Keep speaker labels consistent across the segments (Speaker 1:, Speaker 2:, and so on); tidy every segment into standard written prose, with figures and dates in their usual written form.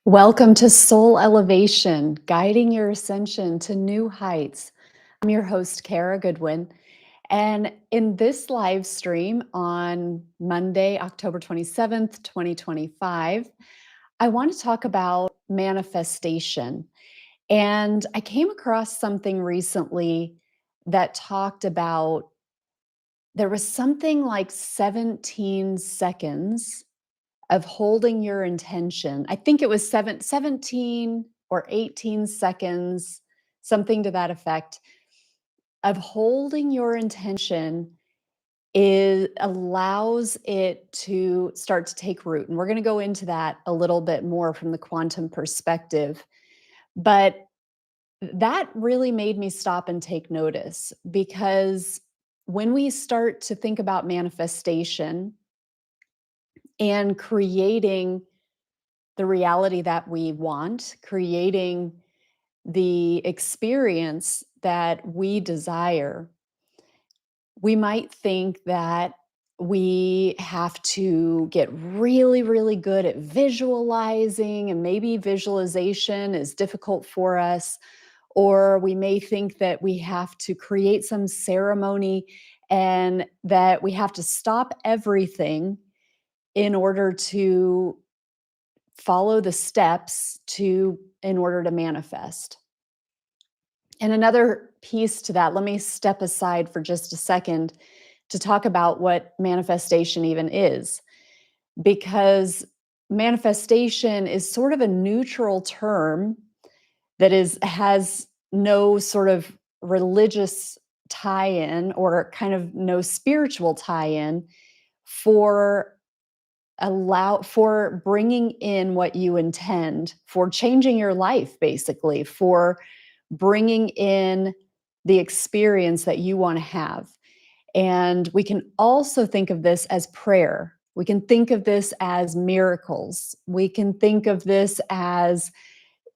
Speaker 1: Welcome to Soul Elevation, guiding your ascension to new heights. I'm your host, Kara Goodwin. And in this live stream on Monday, October 27th, 2025, I want to talk about manifestation. And I came across something recently that talked about there was something like 17 seconds of holding your intention. I think it was 17 or 18 seconds, something to that effect, of holding your intention is allows it to start to take root. And we're going to go into that a little bit more from the quantum perspective. But that really made me stop and take notice because when we start to think about manifestation and creating the reality that we want, creating the experience that we desire, we might think that we have to get really, really good at visualizing, and maybe visualization is difficult for us. Or we may think that we have to create some ceremony and that we have to stop everything in order to follow the steps in order to manifest. And another piece to that, let me step aside for just a second to talk about what manifestation even is, because manifestation is sort of a neutral term that has no sort of religious tie-in or kind of no spiritual tie-in for for bringing in what you intend, for changing your life, basically, for bringing in the experience that you want to have. And we can also think of this as prayer. We can think of this as miracles. We can think of this as,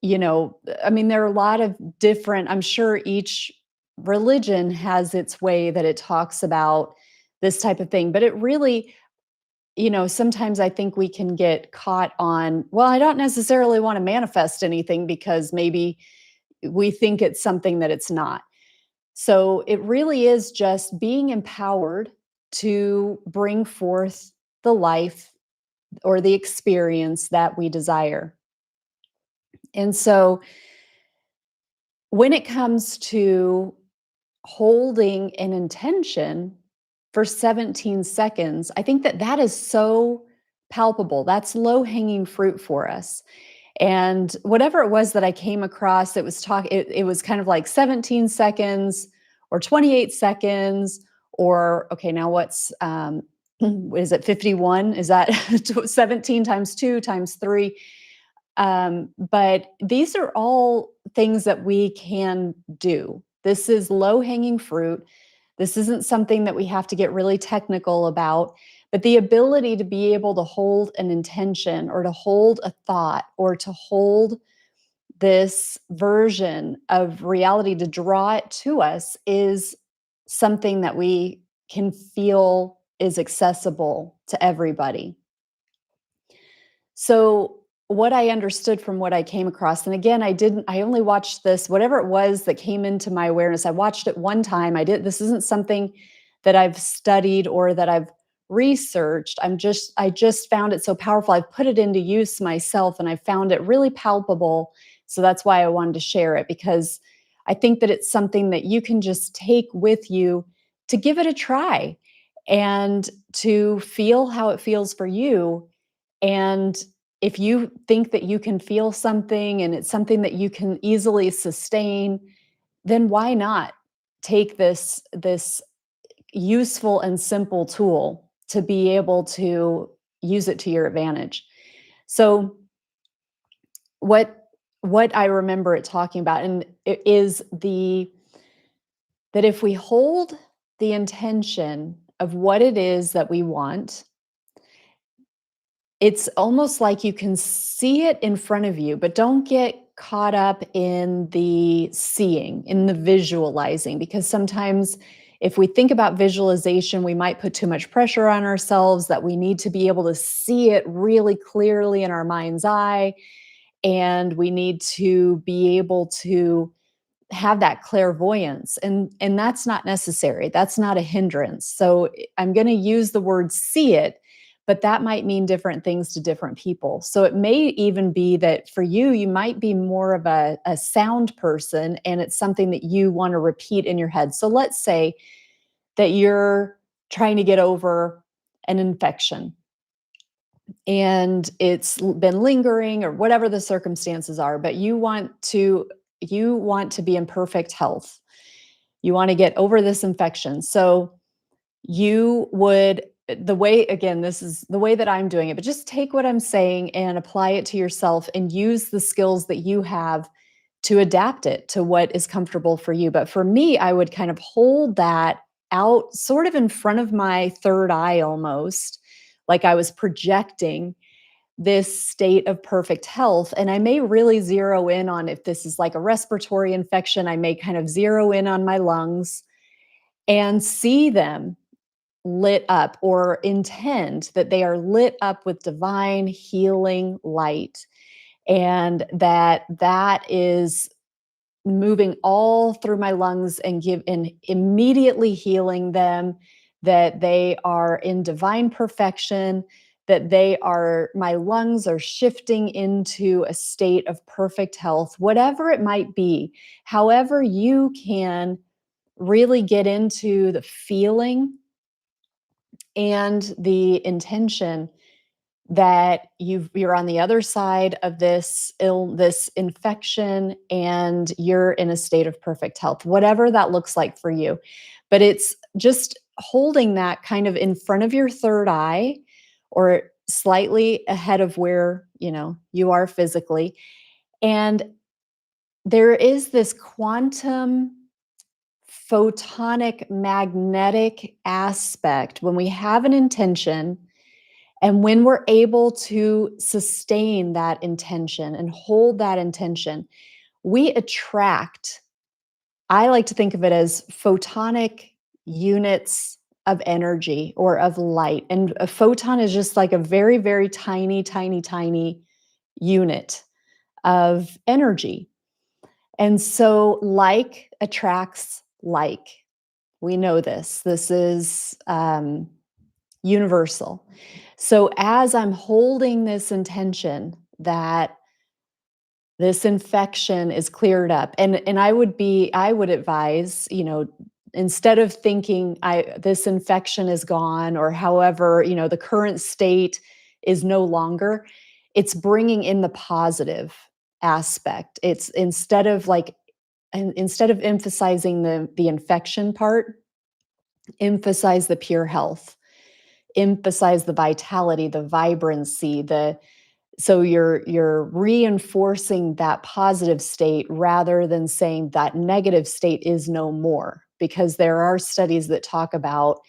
Speaker 1: I mean, there are a lot of different, I'm sure each religion has its way that it talks about this type of thing, but it really, sometimes I think we can get caught on, well, I don't necessarily want to manifest anything because maybe we think it's something that it's not. So it really is just being empowered to bring forth the life or the experience that we desire. And so when it comes to holding an intention for 17 seconds, I think that that is so palpable. That's low hanging fruit for us. And whatever it was that I came across, it was kind of like 17 seconds or 28 seconds or, okay, now is it 51? Is that 17 times 2 times 3? But these are all things that we can do. This is low hanging fruit. This isn't something that we have to get really technical about, but the ability to be able to hold an intention or to hold a thought or to hold this version of reality, to draw it to us, is something that we can feel is accessible to everybody. So what I understood from what I came across, and again, I only watched this, whatever it was that came into my awareness. I watched it one time. This isn't something that I've studied or that I've researched. I just found it so powerful. I've put it into use myself and I found it really palpable. So that's why I wanted to share it, because I think that it's something that you can just take with you to give it a try and to feel how it feels for you. And if you think that you can feel something and it's something that you can easily sustain, then why not take this useful and simple tool to be able to use it to your advantage? So what I remember it talking about, and it is that if we hold the intention of what it is that we want, it's almost like you can see it in front of you, but don't get caught up in the seeing, in the visualizing, because sometimes if we think about visualization, we might put too much pressure on ourselves that we need to be able to see it really clearly in our mind's eye. and we need to be able to have that clairvoyance, and that's not necessary. That's not a hindrance. So I'm going to use the word see it, but that might mean different things to different people. So it may even be that for you, you might be more of a sound person, and it's something that you want to repeat in your head. So let's say that you're trying to get over an infection and it's been lingering or whatever the circumstances are, but you want to be in perfect health. You want to get over this infection. So you would, the way, again, this is the way that I'm doing it, but just take what I'm saying and apply it to yourself and use the skills that you have to adapt it to what is comfortable for you. But for me, I would kind of hold that out sort of in front of my third eye almost, like I was projecting this state of perfect health. And I may really zero in on, if this is like a respiratory infection, I may kind of zero in on my lungs and see them lit up, or intend that they are lit up with divine healing light, and that is moving all through my lungs and immediately healing them, that they are in divine perfection, that they are, my lungs are shifting into a state of perfect health, whatever it might be. However you can really get into the feeling and the intention that you're on the other side of this infection, and you're in a state of perfect health, whatever that looks like for you. But it's just holding that kind of in front of your third eye, or slightly ahead of where you are physically. And there is this quantum photonic magnetic aspect when we have an intention, and when we're able to sustain that intention and hold that intention, we attract, I like to think of it as photonic units of energy or of light. And a photon is just like a very, very tiny, tiny, tiny unit of energy. And so like attracts like. We know this. This is universal. So as I'm holding this intention that this infection is cleared up, and I would advise, instead of thinking this infection is gone, or however, the current state is no longer, it's bringing in the positive aspect. It's instead of emphasizing the infection part, emphasize the pure health, emphasize the vitality, the vibrancy, so you're reinforcing that positive state rather than saying that negative state is no more, because there are studies that talk about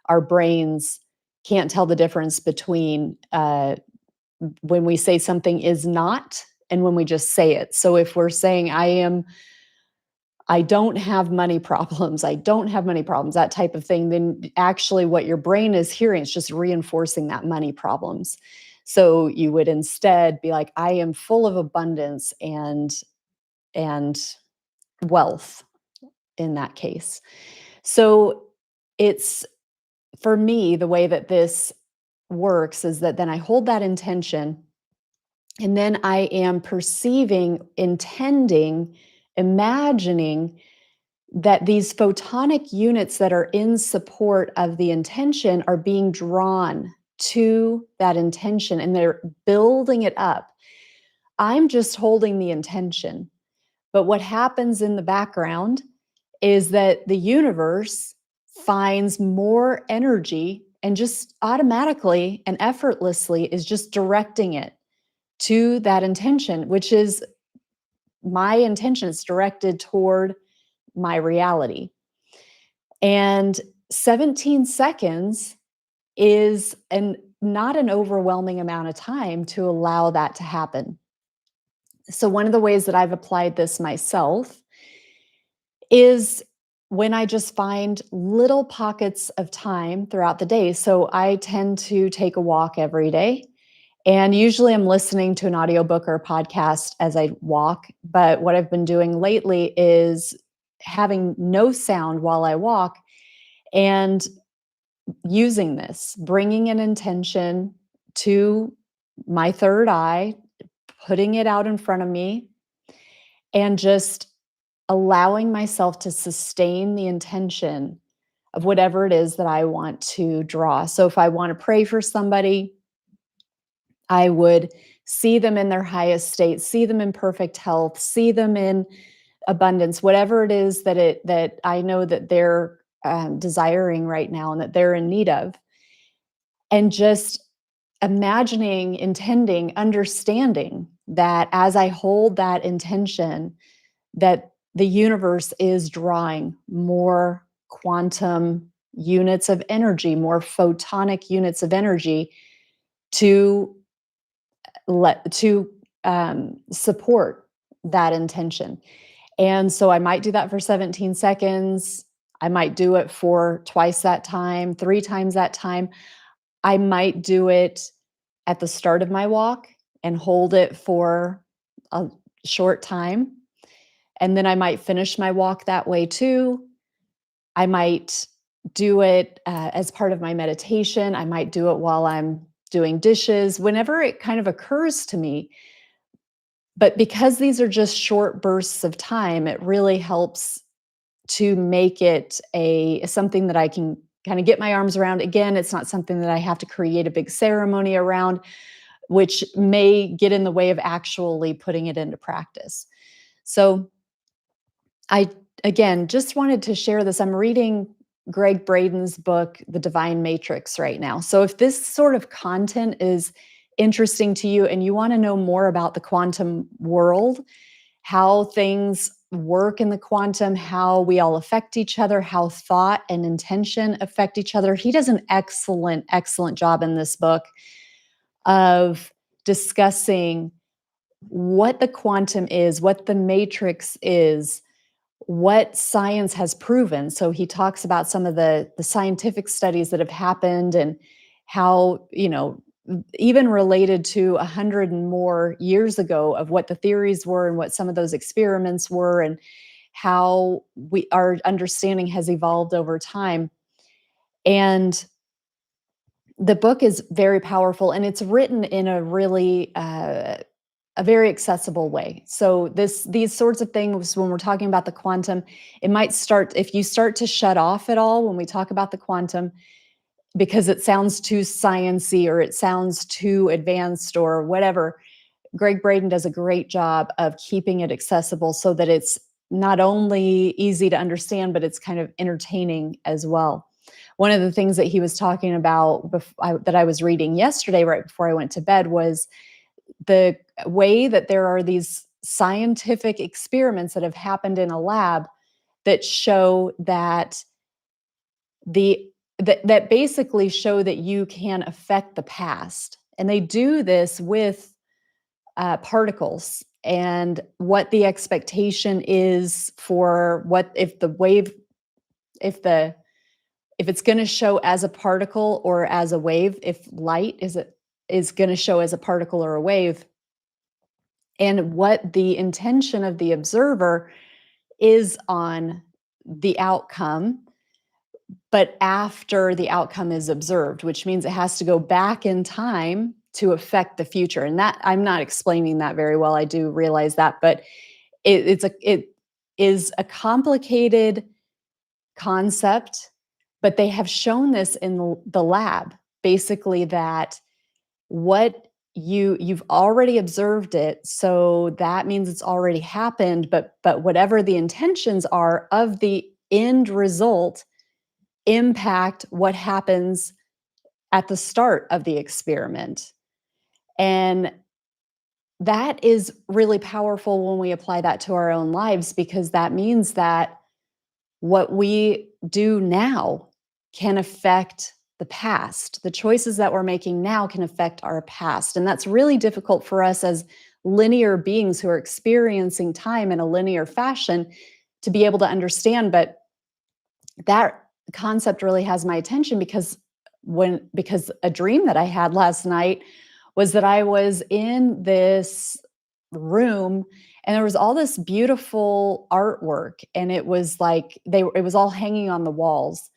Speaker 1: our brains can't tell the difference between when we say something is not and when we just say it. So if we're saying I don't have money problems, I don't have money problems, that type of thing, then actually what your brain is hearing is just reinforcing that money problems. So you would instead be like, I am full of abundance and wealth in that case. So it's, for me, the way that this works is that then I hold that intention, and then I am perceiving, intending, imagining that these photonic units that are in support of the intention are being drawn to that intention, and they're building it up. I'm just holding the intention. But what happens in the background is that the universe finds more energy and just automatically and effortlessly is just directing it to that intention, which is my intention. Is directed toward my reality. And 17 seconds is not an overwhelming amount of time to allow that to happen. So one of the ways that I've applied this myself is when I just find little pockets of time throughout the day. So I tend to take a walk every day. And usually I'm listening to an audiobook or a podcast as I walk. But what I've been doing lately is having no sound while I walk and using this, bringing an intention to my third eye, putting it out in front of me, and just allowing myself to sustain the intention of whatever it is that I want to draw. So if I want to pray for somebody, I would see them in their highest state, see them in perfect health, see them in abundance, whatever it is that I know that they're desiring right now and that they're in need of, and just imagining, intending, understanding that as I hold that intention, that the universe is drawing more quantum units of energy, more photonic units of energy to support that intention. And so I might do that for 17 seconds. I might do it for twice that time, three times that time. I might do it at the start of my walk and hold it for a short time. And then I might finish my walk that way too. I might do it as part of my meditation. I might do it while I'm doing dishes, whenever it kind of occurs to me. But because these are just short bursts of time, it really helps to make it a something that I can kind of get my arms around. Again, it's not something that I have to create a big ceremony around, which may get in the way of actually putting it into practice. So I, again, just wanted to share this. I'm reading Gregg Braden's book, The Divine Matrix, right now. So if this sort of content is interesting to you and you want to know more about the quantum world, how things work in the quantum, how we all affect each other, how thought and intention affect each other, he does an excellent, excellent job in this book of discussing what the quantum is, what the matrix is, what science has proven. So he talks about some of the scientific studies that have happened and how, even related to 100 and more years ago of what the theories were and what some of those experiments were and how our understanding has evolved over time. And the book is very powerful and it's written in a very accessible way. So these sorts of things, when we're talking about the quantum, it might start, if you start to shut off at all when we talk about the quantum, because it sounds too sciency or it sounds too advanced or whatever. Gregg Braden does a great job of keeping it accessible so that it's not only easy to understand, but it's kind of entertaining as well. One of the things that he was talking about that I was reading yesterday, right before I went to bed, was the way that there are these scientific experiments that have happened in a lab that show that basically show that you can affect the past. And they do this with particles and what the expectation is for what if the wave if it's going to show as a particle or as a wave, if light is going to show as a particle or a wave, and what the intention of the observer is on the outcome, but after the outcome is observed, which means it has to go back in time to affect the future. And that, I'm not explaining that very well. I do realize that, but it is a complicated concept, but they have shown this in the lab, basically, that what you've already observed it, so that means it's already happened, but whatever the intentions are of the end result impact what happens at the start of the experiment. And that is really powerful when we apply that to our own lives, because that means that what we do now can affect the past. The choices that we're making now can affect our past. And that's really difficult for us as linear beings who are experiencing time in a linear fashion to be able to understand. But that concept really has my attention because a dream that I had last night was that I was in this room and there was all this beautiful artwork, and it was like it was all hanging on the walls,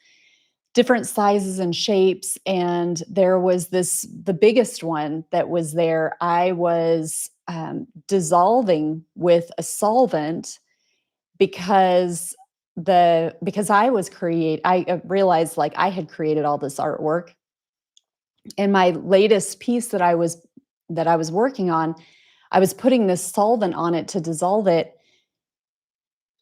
Speaker 1: different sizes and shapes, and there was the biggest one that was there. I was dissolving with a solvent because because I realized like I had created all this artwork, and my latest piece that I was working on, I was putting this solvent on it to dissolve it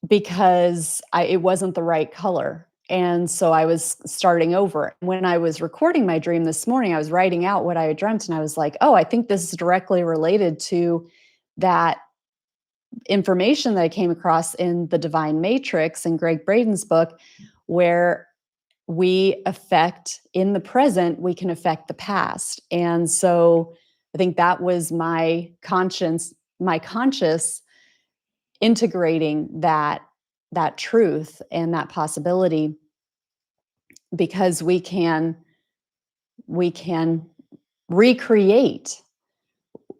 Speaker 1: because it wasn't the right color. And so I was starting over. When I was recording my dream this morning, I was writing out what I had dreamt, and I was like, oh, I think this is directly related to that information that I came across in the Divine Matrix in Gregg Braden's book, where we affect in the present, we can affect the past. And so I think that was my conscious integrating that truth and that possibility, because we can recreate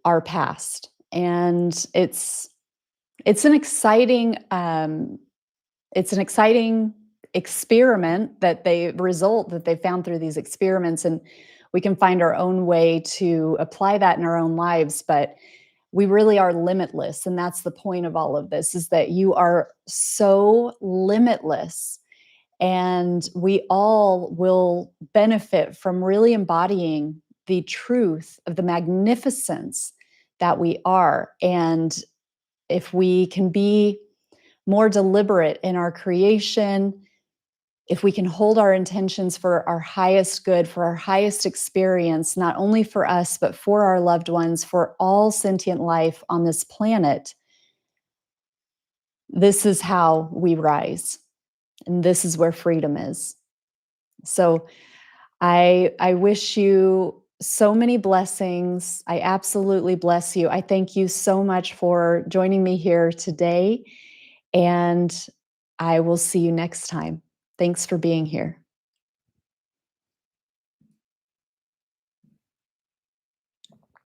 Speaker 1: our past. And it's an exciting it's an exciting experiment that they found through these experiments, and we can find our own way to apply that in our own lives. But we really are limitless, and that's the point of all of this, is that you are so limitless, and we all will benefit from really embodying the truth of the magnificence that we are. And if we can be more deliberate in our creation, if we can hold our intentions for our highest good, for our highest experience, not only for us, but for our loved ones, for all sentient life on this planet, this is how we rise. And this is where freedom is. So I wish you so many blessings. I absolutely bless you. I thank you so much for joining me here today. And I will see you next time. Thanks for being here.